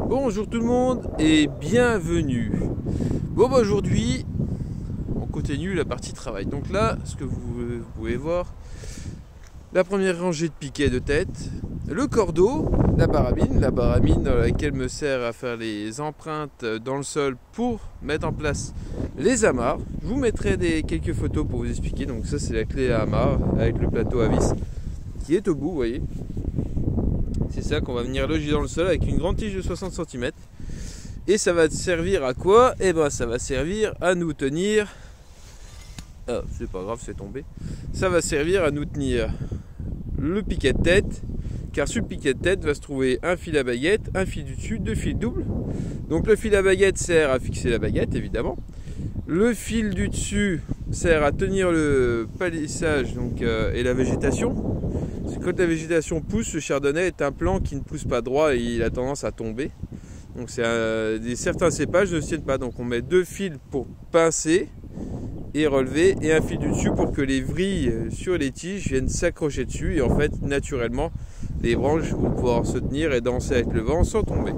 Bonjour tout le monde et bienvenue. Bon bah aujourd'hui on continue la partie travail. Donc là ce que vous pouvez voir, la première rangée de piquets de tête, le cordeau, la baramine dans laquelle me sert à faire les empreintes dans le sol pour mettre en place les amarres. Je vous mettrai quelques photos pour vous expliquer. Donc ça c'est la clé à amarre avec le plateau à vis qui est au bout, vous voyez. C'est ça qu'on va venir loger dans le sol avec une grande tige de 60 cm. Et ça va servir à quoi? Eh ben ça va servir à nous tenir. Ah, c'est pas grave, c'est tombé. Ça va servir à nous tenir le piquet de tête. Car sur le piquet de tête va se trouver un fil à baguette, un fil du dessus, deux fils doubles. Donc le fil à baguette sert à fixer la baguette évidemment. Le fil du dessus sert à tenir le palissage et la végétation. Quand la végétation pousse, le chardonnay est un plant qui ne pousse pas droit et il a tendance à tomber. Donc certains cépages ne se tiennent pas. Donc on met deux fils pour pincer et relever et un fil du dessus pour que les vrilles sur les tiges viennent s'accrocher dessus. Et en fait, naturellement, les branches vont pouvoir se tenir et danser avec le vent sans tomber.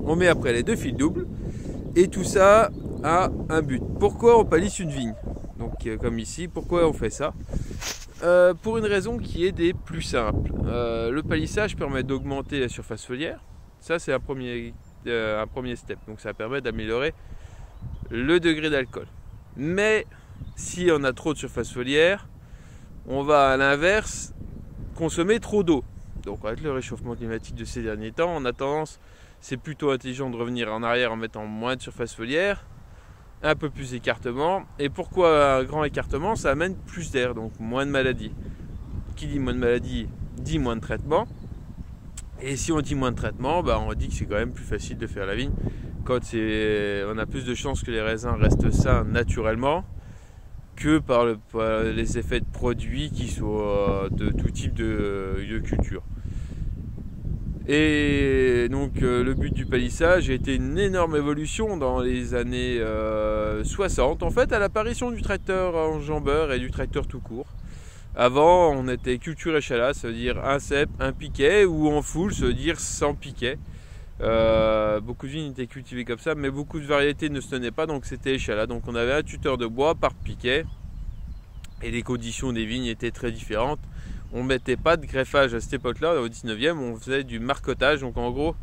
On met après les deux fils doubles et tout ça a un but. Pourquoi on palisse une vigne? Donc comme ici, pourquoi on fait ça? Pour une raison qui est des plus simples. Le palissage permet d'augmenter la surface foliaire. Ça c'est un premier step. Donc ça permet d'améliorer le degré d'alcool. Mais si on a trop de surface foliaire, on va à l'inverse consommer trop d'eau. Donc avec le réchauffement climatique de ces derniers temps, on a tendance, c'est plutôt intelligent de revenir en arrière en mettant moins de surface foliaire, un peu plus d'écartement. Et pourquoi un grand écartement? Ça amène plus d'air, donc moins de maladies. Qui dit moins de maladies dit moins de traitement. Et si on dit moins de traitement, on dit que c'est quand même plus facile de faire la vigne quand on a plus de chances que les raisins restent sains naturellement que par les effets de produits qui sont de tout type de culture. Et donc le but du palissage a été une énorme évolution dans les années 60, en fait, à l'apparition du tracteur enjambeur et du tracteur tout court. Avant, on était culture échalas, ça veut dire un cep, un piquet, ou en full, ça veut dire sans piquet. Beaucoup de vignes étaient cultivées comme ça, mais beaucoup de variétés ne se tenaient pas, donc c'était échalas. Donc on avait un tuteur de bois par piquet, et les conditions des vignes étaient très différentes. On mettait pas de greffage à cette époque-là, au 19e, on faisait du marcottage, donc en gros,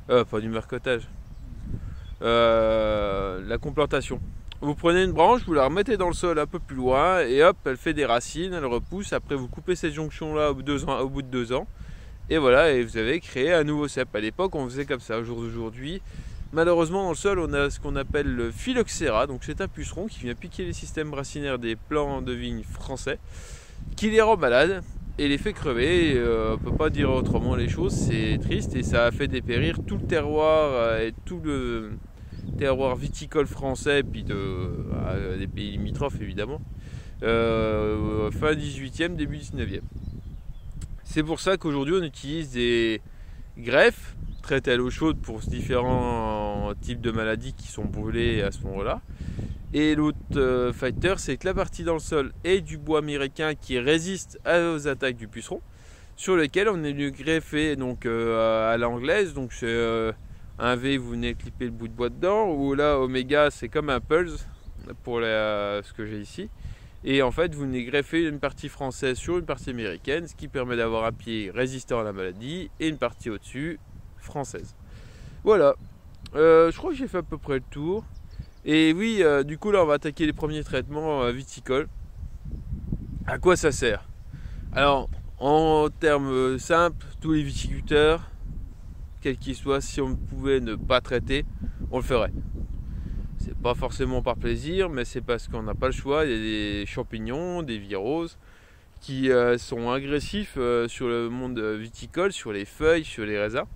pas du marcottage, la complantation. Vous prenez une branche, vous la remettez dans le sol un peu plus loin, et hop, elle fait des racines, elle repousse, après vous coupez cette jonction-là au bout de 2 ans, et voilà, et vous avez créé un nouveau cep. À l'époque, on faisait comme ça. Aujourd'hui, malheureusement, dans le sol, on a ce qu'on appelle le phylloxéra, donc c'est un puceron qui vient piquer les systèmes racinaires des plants de vigne français, qui les rend malades et les fait crever. On ne peut pas dire autrement les choses, c'est triste et ça a fait dépérir tout le terroir et tout le terroir viticole français, puis des pays limitrophes évidemment, fin 18e, début 19e. C'est pour ça qu'aujourd'hui on utilise des greffes traitées à l'eau chaude pour différents types de maladies qui sont brûlées à ce moment-là. Et l'autre facteur, c'est que la partie dans le sol est du bois américain qui résiste aux attaques du puceron, sur lequel on est venu greffer à l'anglaise. Donc c'est un V, vous venez clipper le bout de bois dedans, ou là Oméga c'est comme un pulse pour ce que j'ai ici. Et en fait vous venez greffer une partie française sur une partie américaine, ce qui permet d'avoir un pied résistant à la maladie et une partie au-dessus française. Voilà, je crois que j'ai fait à peu près le tour. Et oui, du coup là on va attaquer les premiers traitements viticoles. À quoi ça sert? Alors en termes simples, tous les viticulteurs, quels qu'ils soient, si on pouvait ne pas traiter, on le ferait. C'est pas forcément par plaisir, mais c'est parce qu'on n'a pas le choix. Il y a des champignons, des viroses qui sont agressifs sur le monde viticole, sur les feuilles, sur les raisins.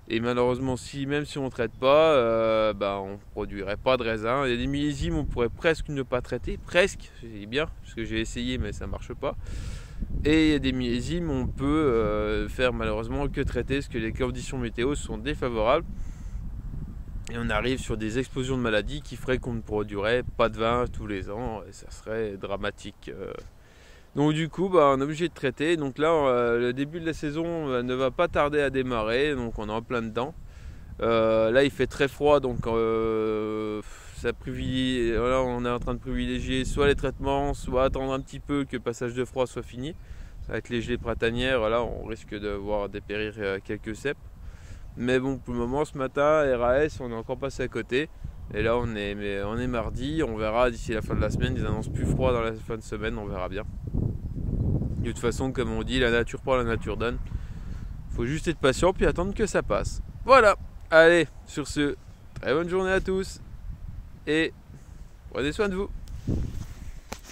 Et malheureusement, même si on ne traite pas, on ne produirait pas de raisin. Il y a des millésimes, on pourrait presque ne pas traiter. Presque, je dis bien, parce que j'ai essayé, mais ça ne marche pas. Et il y a des millésimes, on peut faire malheureusement que traiter, parce que les conditions météo sont défavorables. Et on arrive sur des explosions de maladies qui feraient qu'on ne produirait pas de vin tous les ans. Et ça serait dramatique. Donc du coup, on est obligé de traiter. Donc là, le début de la saison ne va pas tarder à démarrer. Donc on est en plein dedans. Là il fait très froid, donc ça privilégie, voilà, on est en train de privilégier soit les traitements, soit attendre un petit peu que le passage de froid soit fini. Avec les gelées printanières, voilà, on risque de voir dépérir quelques cèpes. Mais bon, pour le moment, ce matin, RAS, on est encore passé à côté. Et là, on est mardi, on verra d'ici la fin de la semaine. Ils annoncent plus froid dans la fin de semaine, on verra bien. De toute façon, comme on dit, la nature prend, la nature donne. Faut juste être patient puis attendre que ça passe. Voilà, allez, sur ce, très bonne journée à tous et prenez soin de vous.